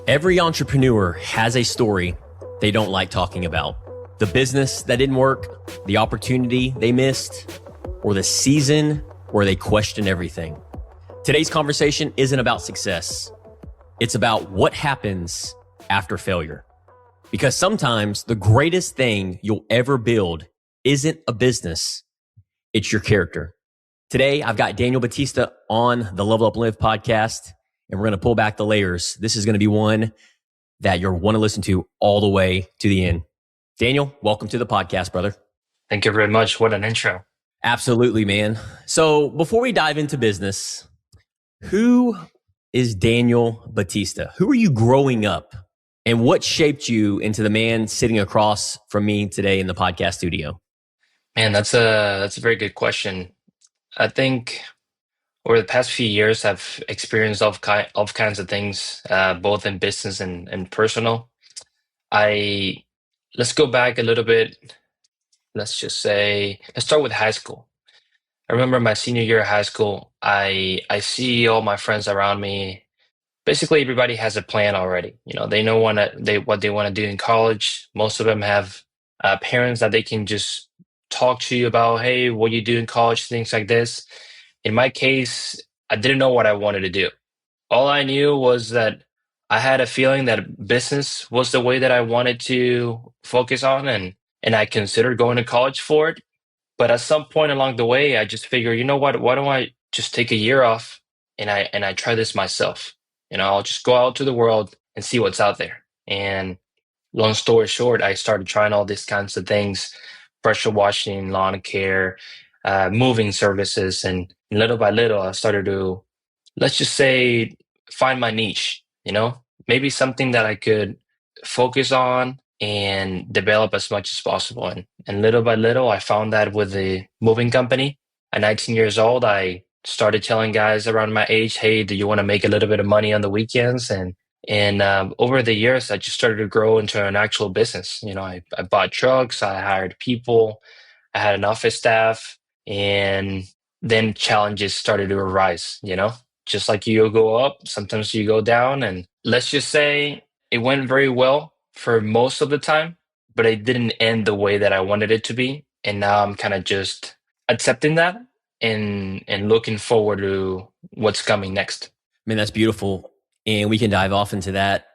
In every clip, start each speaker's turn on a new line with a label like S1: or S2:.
S1: Every entrepreneur has a story they don't like talking about. The business that didn't work, the opportunity they missed, or the season where they questioned everything. Today's conversation isn't about success. It's about what happens after failure. Because sometimes the greatest thing you'll ever build isn't a business, it's your character. Today, I've got Daniel Batista on the Level Up Live podcast, and we're going to pull back the layers. This is going to be one that you'll want to listen to all the way to the end. Daniel, welcome to the podcast, brother.
S2: Thank you very much. What an intro.
S1: Absolutely, man. So before we dive into business, who is Daniel Batista? Who are you growing up? And what shaped you into the man sitting across from me today in the podcast studio?
S2: Man, that's a very good question. I think over the past few years, I've experienced all kinds of things, both in business and personal. Let's go back a little bit. Let's start with high school. I remember my senior year of high school. I see all my friends around me. Basically, everybody has a plan already. They know what they want to do in college. Most of them have parents that they can just talk to you about, hey, what you do in college, things like this. In my case, I didn't know what I wanted to do. All I knew was that I had a feeling that business was the way that I wanted to focus on, and I considered going to college for it. But at some point along the way, I just figured, you know what? Why don't I just take a year off and I try this myself? I'll just go out to the world and see what's out there. And long story short, I started trying all these kinds of things: pressure washing, lawn care, moving services, and little by little, I started to, let's just say, find my niche. Maybe something that I could focus on and develop as much as possible. And little by little, I found that with the moving company. At 19 years old, I started telling guys around my age, hey, do you want to make a little bit of money on the weekends? And over the years, I just started to grow into an actual business. I bought trucks, I hired people, I had an office staff, and then challenges started to arise. Just like you go up, sometimes you go down. And let's just say it went very well for most of the time, but it didn't end the way that I wanted it to be. And now I'm kind of just accepting that and looking forward to what's coming next.
S1: Man, that's beautiful. And we can dive off into that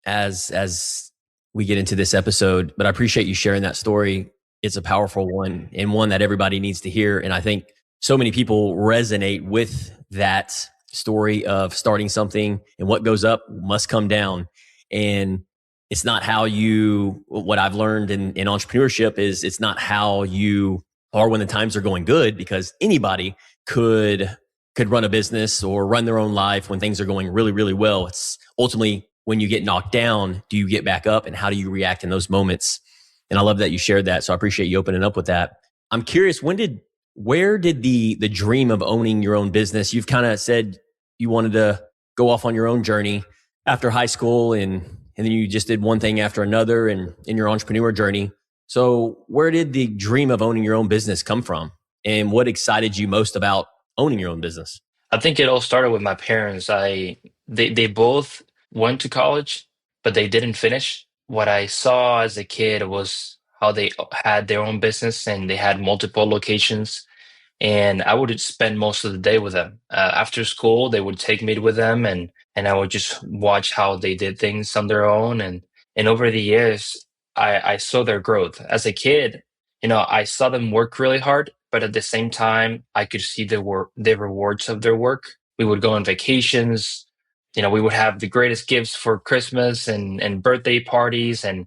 S1: as we get into this episode. But I appreciate you sharing that story. It's a powerful one and one that everybody needs to hear. And I think so many people resonate with that story of starting something, and what goes up must come down. And it's not what I've learned in entrepreneurship is it's not how you are when the times are going good, because anybody could run a business or run their own life when things are going really, really well. It's ultimately when you get knocked down, do you get back up, and how do you react in those moments? And I love that you shared that. So I appreciate you opening up with that. I'm curious, where did the dream of owning your own business? You've kind of said you wanted to go off on your own journey after high school, and then you just did one thing after another in your entrepreneur journey. So where did the dream of owning your own business come from? And what excited you most about owning your own business?
S2: I think it all started with my parents. They both went to college, but they didn't finish. What I saw as a kid was how they had their own business and they had multiple locations. And I would spend most of the day with them. After school, they would take me with them, and I would just watch how they did things on their own. And over the years, I saw their growth. As a kid, I saw them work really hard, but at the same time, I could see the rewards of their work. We would go on vacations. We would have the greatest gifts for Christmas and birthday parties, and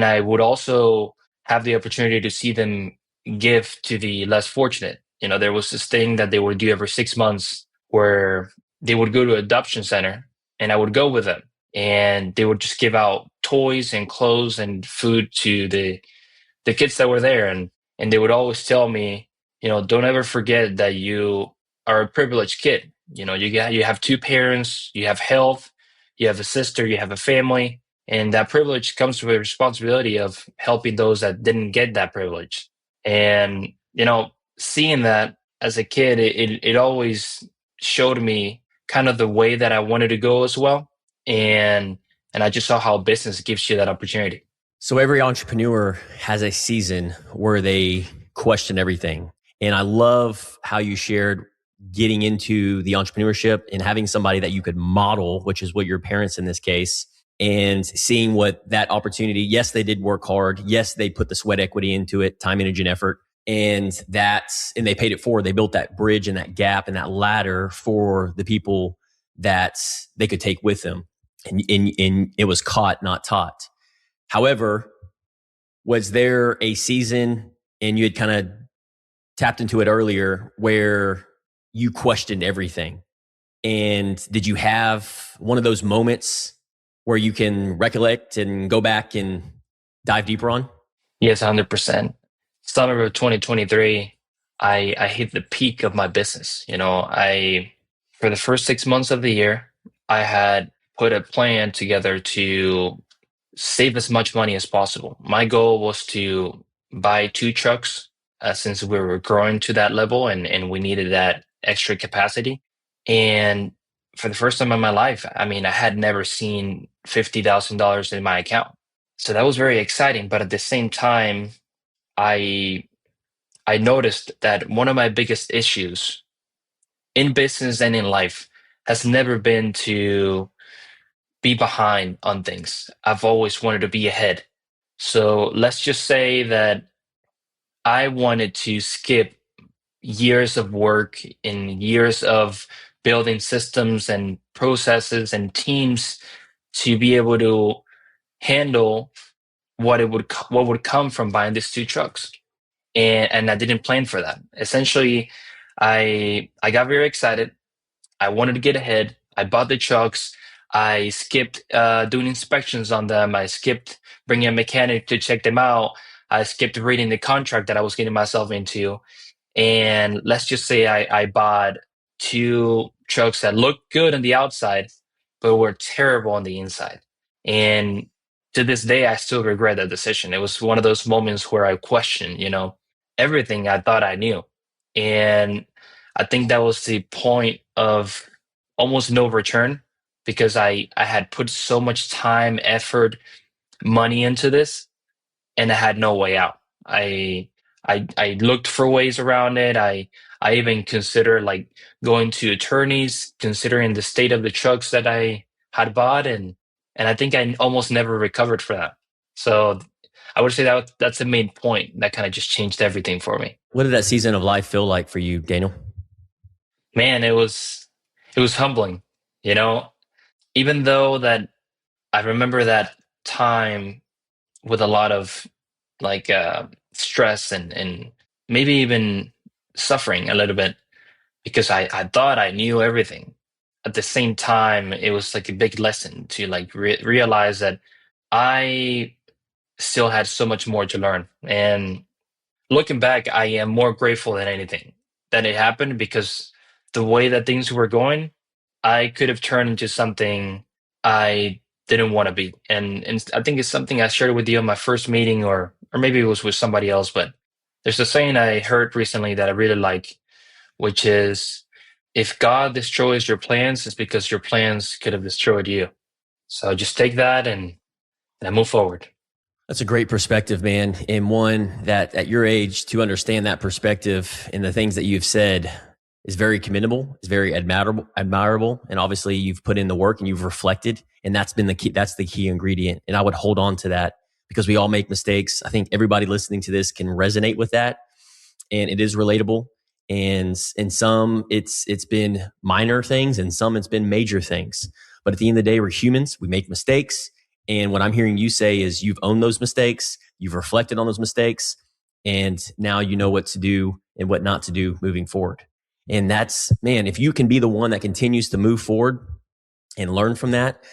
S2: I would also have the opportunity to see them give to the less fortunate. There was this thing that they would do every 6 months where they would go to an adoption center, and I would go with them, and they would just give out toys and clothes and food to the kids that were there. And they would always tell me, don't ever forget that you are a privileged kid. You have two parents, you have health, you have a sister, you have a family, and that privilege comes with a responsibility of helping those that didn't get that privilege. And seeing that as a kid, it always showed me kind of the way that I wanted to go as well. And I just saw how business gives you that opportunity.
S1: So every entrepreneur has a season where they question everything. And I love how you shared getting into the entrepreneurship and having somebody that you could model, which is what your parents in this case, and seeing what that opportunity, yes, they did work hard. Yes, they put the sweat equity into it, time, energy, and effort. And they paid it forward. They built that bridge and that gap and that ladder for the people that they could take with them. And it was caught, not taught. However, was there a season, and you had kind of tapped into it earlier, where you questioned everything? And did you have one of those moments where you can recollect and go back and dive deeper on?
S2: Yes, 100%. Summer of 2023, I hit the peak of my business. For the first 6 months of the year, I had put a plan together to save as much money as possible. My goal was to buy 2 trucks, since we were growing to that level, and we needed that extra capacity. And for the first time in my life, I mean, I had never seen $50,000 in my account. So that was very exciting. But at the same time, I I noticed that one of my biggest issues in business and in life has never been to be behind on things. I've always wanted to be ahead. So let's just say that I wanted to skip years of work and years of building systems and processes and teams to be able to handle what would come from buying these 2 trucks. And I didn't plan for that. Essentially, I got very excited. I wanted to get ahead. I bought the trucks. I skipped doing inspections on them. I skipped bringing a mechanic to check them out. I skipped reading the contract that I was getting myself into. And let's just say I bought 2 trucks that looked good on the outside, but were terrible on the inside. And to this day, I still regret that decision. It was one of those moments where I questioned, everything I thought I knew. And I think that was the point of almost no return, because I had put so much time, effort, money into this, and I had no way out. I looked for ways around it. I even considered like going to attorneys, considering the state of the trucks that I had bought, and I think I almost never recovered for that. So I would say that's the main point that kind of just changed everything for me.
S1: What did that season of life feel like for you, Daniel?
S2: Man, it was humbling, you know, even though that I remember that time with a lot of like stress and maybe even suffering a little bit, because I thought I knew everything. At the same time, it was like a big lesson to like realize that I still had so much more to learn. And looking back, I am more grateful than anything that it happened, because the way that things were going, I could have turned into something I didn't want to be. And I think it's something I shared with you in my first meeting, or maybe it was with somebody else, but there's a saying I heard recently that I really like, which is, if God destroys your plans, it's because your plans could have destroyed you. So just take that and move forward.
S1: That's a great perspective, man. And one that at your age to understand that perspective and the things that you've said is very commendable. It's very admirable. And obviously you've put in the work and you've reflected, and that's been the key. That's the key ingredient. And I would hold on to that, because we all make mistakes. I think everybody listening to this can resonate with that, and it is relatable. And in some it's been minor things, and some it's been major things. But at the end of the day, we're humans. We make mistakes. And what I'm hearing you say is you've owned those mistakes, you've reflected on those mistakes, and now you know what to do and what not to do moving forward. And that's, man, if you can be the one that continues to move forward and learn from that,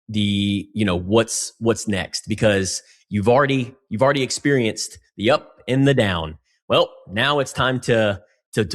S1: what's next, because you've already experienced the up and the down. Well, now it's time to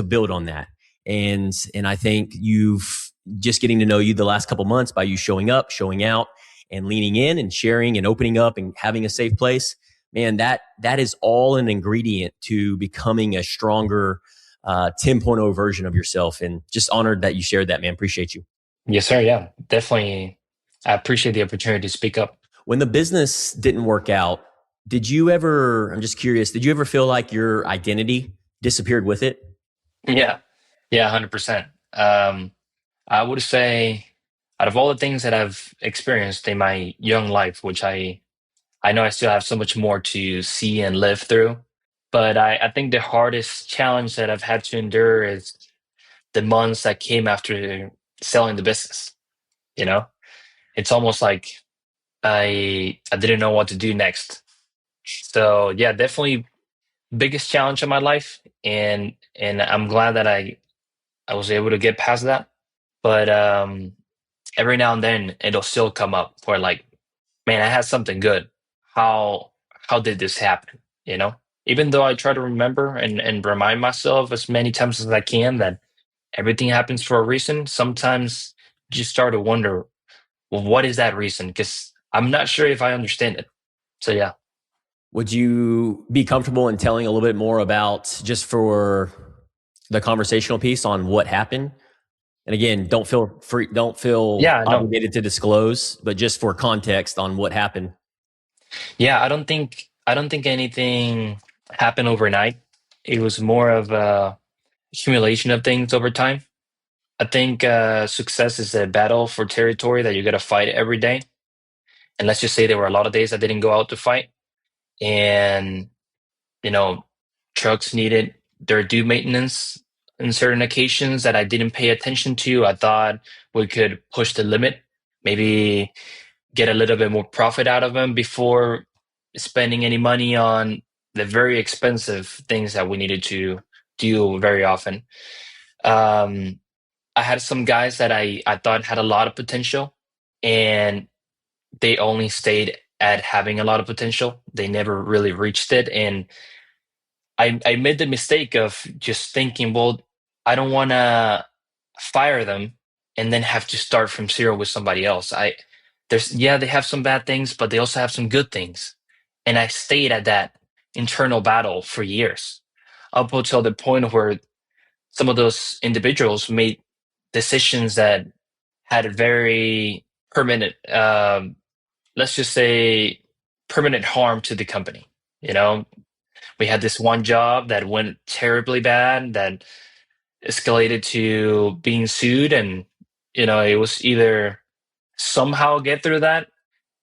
S1: build on that. And I think you've just getting to know you the last couple months by you showing up, showing out, and leaning in and sharing and opening up and having a safe place, man, that is all an ingredient to becoming a stronger 10.0 version of yourself. And just honored that you shared that, man. Appreciate you.
S2: Yes, sir. Yeah, definitely. I appreciate the opportunity to speak up.
S1: When the business didn't work out, did you ever, I'm just curious, did you ever feel like your identity disappeared with it?
S2: Yeah, yeah, 100%. Um, I would say, out of all the things that I've experienced in my young life, which I know I still have so much more to see and live through, but I think the hardest challenge that I've had to endure is the months that came after selling the business. You know, it's almost like I didn't know what to do next. So yeah, definitely biggest challenge of my life, and I'm glad that I was able to get past that. But every now and then it'll still come up where like, man, I had something good. How how did this happen? You know? Even though I try to remember and remind myself as many times as I can that everything happens for a reason, sometimes you just start to wonder, well, what is that reason? Because I'm not sure if I understand it. So yeah.
S1: Would you be comfortable in telling a little bit more about just for the conversational piece on what happened? And again, don't feel free, don't feel
S2: Yeah, no.
S1: obligated to disclose, but just for context on what happened.
S2: Yeah, I don't think anything happened overnight. It was more of a accumulation of things over time. I think success is a battle for territory that you got to fight every day. And let's just say there were a lot of days I didn't go out to fight, and you know, trucks needed their due maintenance in certain occasions that I didn't pay attention to. I thought we could push the limit, maybe get a little bit more profit out of them before spending any money on the very expensive things that we needed to do very often. Um, I had some guys that I thought had a lot of potential, and they only stayed at having a lot of potential. They never really reached it. And I made the mistake of just thinking, well, I don't want to fire them and then have to start from zero with somebody else. Yeah, they have some bad things, but they also have some good things. And I stayed at that internal battle for years, up until the point where some of those individuals made decisions that had a very permanent, let's just say, permanent harm to the company. You know, we had this one job that went terribly bad that escalated to being sued, and it was either somehow get through that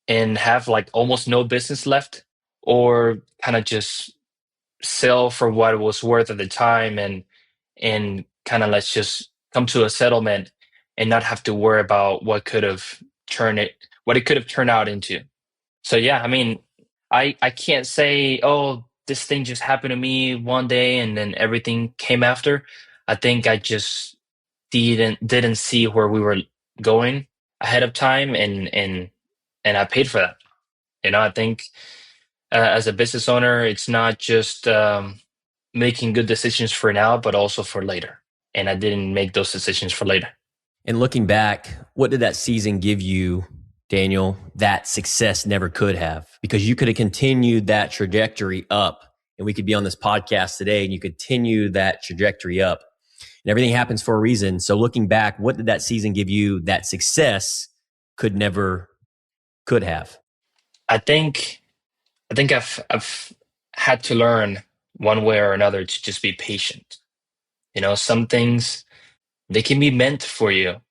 S2: and have like almost no business left, or kind of just sell for what it was worth at the time, and kind of let's just come to a settlement and not have to worry about turned it what it could have turned out into. So yeah, I mean, I can't say, oh, this thing just happened to me one day and then everything came after. I think I just didn't see where we were going ahead of time, and I paid for that. I think as a business owner, it's not just making good decisions for now, but also for later. And I didn't make those decisions for later.
S1: And looking back, what did that season give you, Daniel, that success never could have? Because you could have continued that trajectory up, and we could be on this podcast today and you continue that trajectory up. And everything happens for a reason. So looking back, what did that season give you that success could have?
S2: I think I think I've had to learn one way or another to just be patient. Some things, they can be meant for you,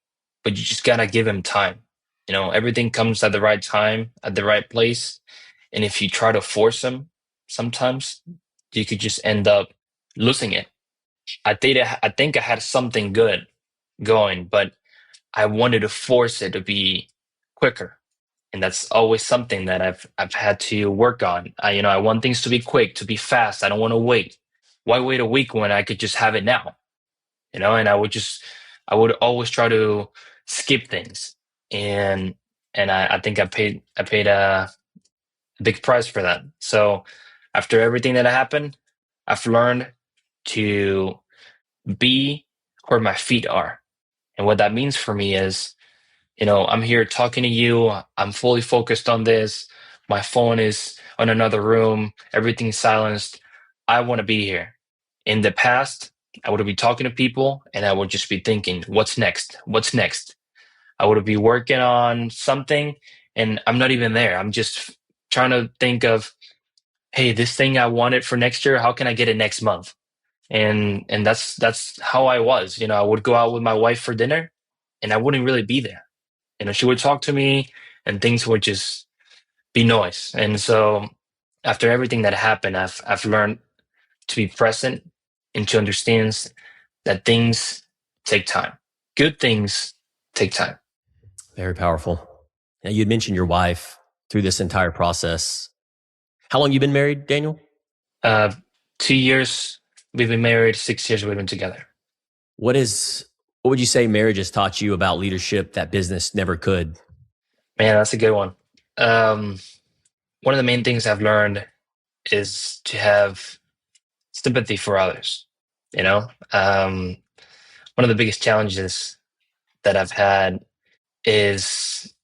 S2: but you just gotta give them time. Everything comes at the right time, at the right place. And if you try to force them, sometimes you could just end up losing it. I think I had something good going, but I wanted to force it to be quicker. And that's always something that I've had to work on. I want things to be quick, to be fast. I don't want to wait. Why wait a week when I could just have it now? And I would always try to skip things. And I think I paid a big price for that. So after everything that happened, I've learned to be where my feet are. And what that means for me is, I'm here talking to you. I'm fully focused on this. My phone is on another room. Everything's silenced. I want to be here. In the past, I would be talking to people and I would just be thinking, what's next? What's next? I would be working on something and I'm not even there. I'm just trying to think of, hey, this thing I wanted for next year, how can I get it next month? And that's how I was. I would go out with my wife for dinner and I wouldn't really be there. She would talk to me and things would just be noise. And so after everything that happened, I've learned to be present and to understand that things take time. Good things take time.
S1: Very powerful. Now, you'd mentioned your wife through this entire process. How long you been married, Daniel?
S2: 2 years we've been married, 6 years we've been together.
S1: What would you say marriage has taught you about leadership that business never could?
S2: Man, that's a good one. Um, One of the main things I've learned is to have sympathy for others. You know, um, One of the biggest challenges that I've had is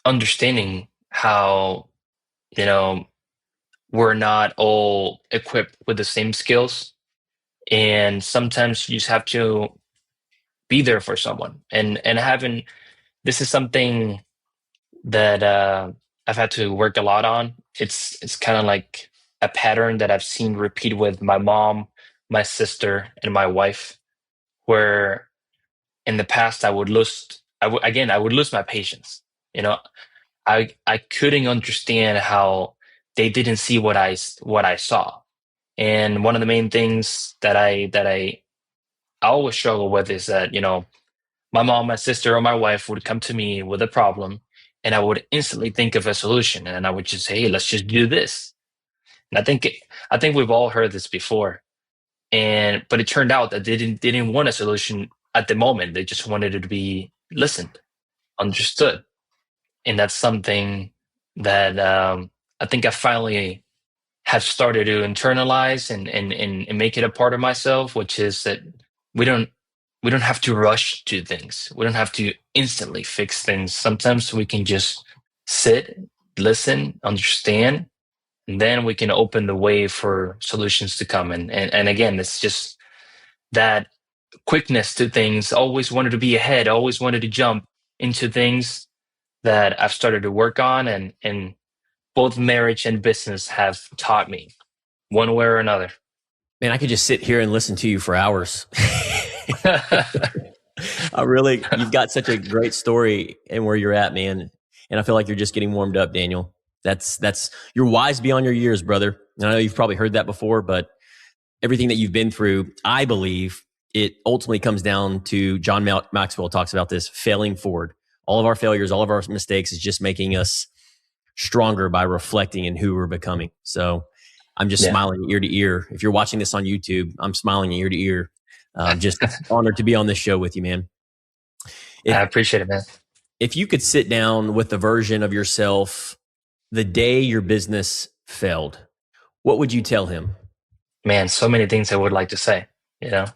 S2: understanding how, you know, we're not all equipped with the same skills. And sometimes you just have to be there for someone. And having this is something that I've had to work a lot on. It's kind of like a pattern that I've seen repeat with my mom, my sister, and my wife, where in the past I would lose my patience. You know, I couldn't understand how they didn't see what I saw. And one of the main things that I always struggle with is that, my mom, my sister, or my wife would come to me with a problem, and I would instantly think of a solution, and I would just say, "Hey, let's just do this." And I think we've all heard this before, but it turned out that they didn't want a solution at the moment. They just wanted it to be listened, understood, and that's something that I think I finally have started to internalize and make it a part of myself, which is that we don't we don't have to rush to things. We don't have to instantly fix things. Sometimes we can just sit, listen, understand, and then we can open the way for solutions to come. And again, it's just that quickness to things, always wanted to be ahead, always wanted to jump into things that I've started to work on, and both marriage and business have taught me one way or another.
S1: Man, I could just sit here and listen to you for hours. You've got such a great story and where you're at, man. And I feel like you're just getting warmed up, Daniel. You're wise beyond your years, brother. And I know you've probably heard that before, but everything that you've been through, I believe it ultimately comes down to Maxwell talks about this, failing forward. All of our failures, all of our mistakes is just making us stronger by reflecting in who we're becoming. So I'm just smiling ear to ear. If you're watching this on YouTube, I'm smiling ear to ear. Just honored to be on this show with you, man.
S2: I appreciate it, man.
S1: If you could sit down with the version of yourself the day your business failed, what would you tell him?
S2: Man, so many things I would like to say. I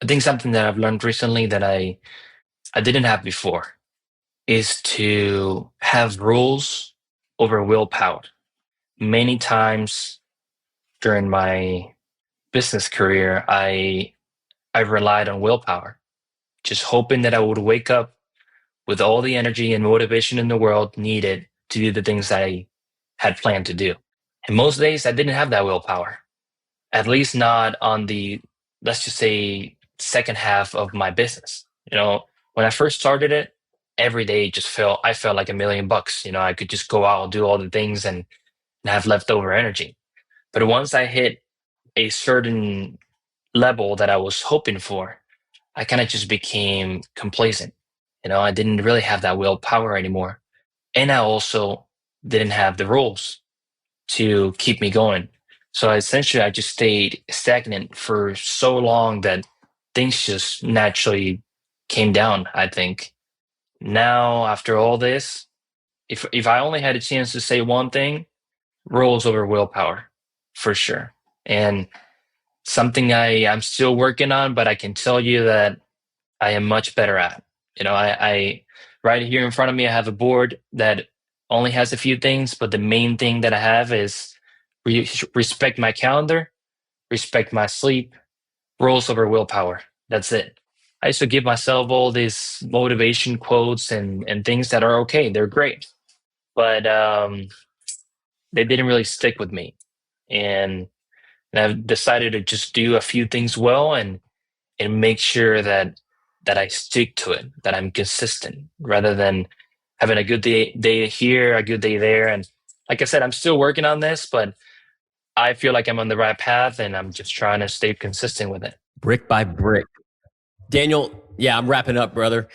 S2: think something that I've learned recently that I didn't have before is to have rules over willpower. Many times during my business career, I relied on willpower, just hoping that I would wake up with all the energy and motivation in the world needed to do the things I had planned to do. And most days I didn't have that willpower, at least not on the, let's just say, second half of my business. When I first started it, every day I felt like $1,000,000. I could just go out, do all the things and have leftover energy. But once I hit a certain level that I was hoping for, I kind of just became complacent. I didn't really have that willpower anymore. And I also didn't have the rules to keep me going. So essentially, I just stayed stagnant for so long that things just naturally came down, I think. Now, after all this, if I only had a chance to say one thing, rules over willpower, for sure. And something I'm still working on, but I can tell you that I am much better at. I right here in front of me, I have a board that only has a few things, but the main thing that I have is respect my calendar, respect my sleep, rules over willpower. That's it. I used to give myself all these motivation quotes and things that are okay. They're great, but they didn't really stick with me. And, and I've decided to just do a few things well and make sure that I stick to it, that I'm consistent, rather than having a good day here, a good day there. And like I said, I'm still working on this, but I feel like I'm on the right path, and I'm just trying to stay consistent with it.
S1: Brick by brick. Daniel, yeah, I'm wrapping up, brother.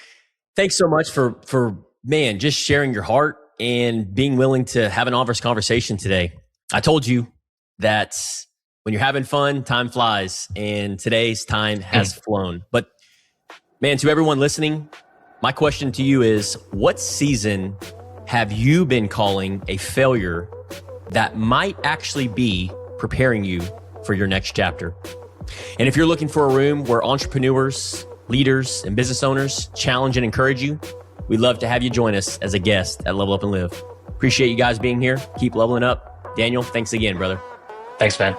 S1: Thanks so much for man, just sharing your heart and being willing to have an honest conversation today. I told you that when you're having fun, time flies, and today's time has flown. But man, to everyone listening, my question to you is, what season have you been calling a failure that might actually be preparing you for your next chapter? And if you're looking for a room where entrepreneurs, leaders, and business owners challenge and encourage you, we'd love to have you join us as a guest at Level Up and Live. Appreciate you guys being here. Keep leveling up. Daniel, thanks again, brother.
S2: Thanks, man.